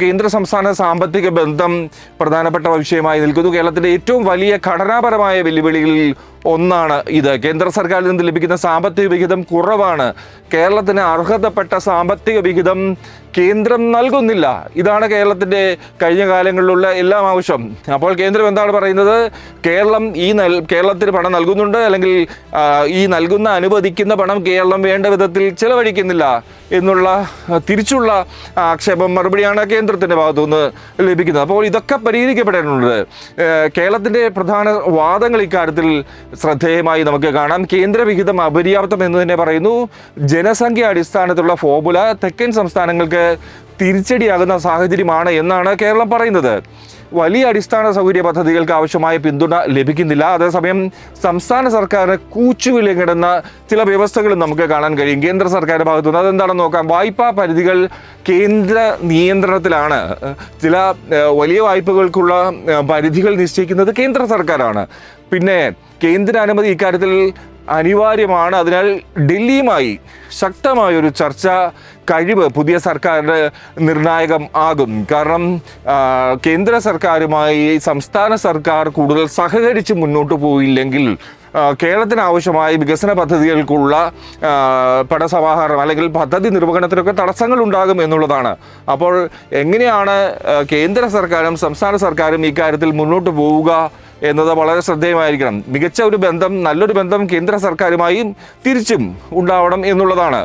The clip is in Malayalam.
കേന്ദ്ര സംസ്ഥാന സാമ്പത്തിക ബന്ധം പ്രധാനപ്പെട്ട വിഷയമായി നിൽക്കുന്നു. കേരളത്തിൻ്റെ ഏറ്റവും വലിയ ഘടനാപരമായ വെല്ലുവിളികളിൽ ഒന്നാണ് ഇത്. കേന്ദ്ര സർക്കാരിൽ നിന്ന് ലഭിക്കുന്ന സാമ്പത്തിക വിഹിതം കുറവാണ്. കേരളത്തിന് അർഹതപ്പെട്ട സാമ്പത്തിക വിഹിതം കേന്ദ്രം നൽകുന്നില്ല. ഇതാണ് കേരളത്തിൻ്റെ കഴിഞ്ഞ കാലങ്ങളിലുള്ള എല്ലാം ആവശ്യം. അപ്പോൾ കേന്ദ്രം എന്താണ് പറയുന്നത്? കേരളത്തിന് പണം നൽകുന്നുണ്ട്, അല്ലെങ്കിൽ ഈ അനുവദിക്കുന്ന പണം കേരളം വേണ്ട വിധത്തിൽ ചെലവഴിക്കുന്നില്ല എന്നുള്ള തിരിച്ചുള്ള ആക്ഷേപം മറുപടിയാണ് കേന്ദ്രത്തിൻ്റെ ഭാഗത്തുനിന്ന് ലഭിക്കുന്നത്. അപ്പോൾ ഇതൊക്കെ പരിഹരിക്കപ്പെടേണ്ടതുണ്ട്. കേരളത്തിൻ്റെ പ്രധാന വാദങ്ങൾ ഇക്കാര്യത്തിൽ ശ്രദ്ധേയമായി നമുക്ക് കാണാം. കേന്ദ്രവിഹിതം അപര്യാപ്തം എന്ന് തന്നെ പറയുന്നു. ജനസംഖ്യ അടിസ്ഥാനത്തിലുള്ള ഫോർമുല തെക്കൻ സംസ്ഥാനങ്ങൾക്ക് തിരിച്ചടിയാകുന്ന സാഹചര്യമാണ് എന്നാണ് കേരളം പറയുന്നത്. വലിയ അടിസ്ഥാന സൗകര്യ പദ്ധതികൾക്ക് ആവശ്യമായ പിന്തുണ ലഭിക്കുന്നില്ല. അതേസമയം സംസ്ഥാന സർക്കാരിന് കൂച്ചുവിലങ്ങിടുന്ന ചില വ്യവസ്ഥകളും നമുക്ക് കാണാൻ കഴിയും കേന്ദ്ര സർക്കാരിൻ്റെ ഭാഗത്തുനിന്ന്. അതെന്താണെന്ന് നോക്കാം. വായ്പാ പരിധികൾ കേന്ദ്ര നിയന്ത്രണത്തിലാണ്. ചില വലിയ വായ്പകൾക്കുള്ള പരിധികൾ നിശ്ചയിക്കുന്നത് കേന്ദ്ര സർക്കാരാണ്. പിന്നെ കേന്ദ്ര അനുമതി ഇക്കാര്യത്തിൽ അനിവാര്യമാണ്. അതിനാൽ ഡൽഹിയുമായി ശക്തമായൊരു ചർച്ച കഴിവ് പുതിയ സർക്കാരിന് നിർണായകം ആകും. കാരണം കേന്ദ്ര സർക്കാരുമായി സംസ്ഥാന സർക്കാർ കൂടുതൽ സഹകരിച്ച് മുന്നോട്ട് പോയില്ലെങ്കിൽ കേരളത്തിന് ആവശ്യമായ വികസന പദ്ധതികൾക്കുള്ള പണസമാഹരണം അല്ലെങ്കിൽ പദ്ധതി നിർവഹണത്തിനൊക്കെ തടസ്സങ്ങൾ ഉണ്ടാകും എന്നുള്ളതാണ്. അപ്പോൾ എങ്ങനെയാണ് കേന്ദ്ര സർക്കാരും സംസ്ഥാന സർക്കാരും ഇക്കാര്യത്തിൽ മുന്നോട്ട് പോവുക എന്നത് വളരെ ശ്രദ്ധേയമായിരിക്കണം. മികച്ച ഒരു ബന്ധം, നല്ലൊരു ബന്ധം കേന്ദ്ര സർക്കാരുമായും തിരിച്ചും ഉണ്ടാവണം എന്നുള്ളതാണ്.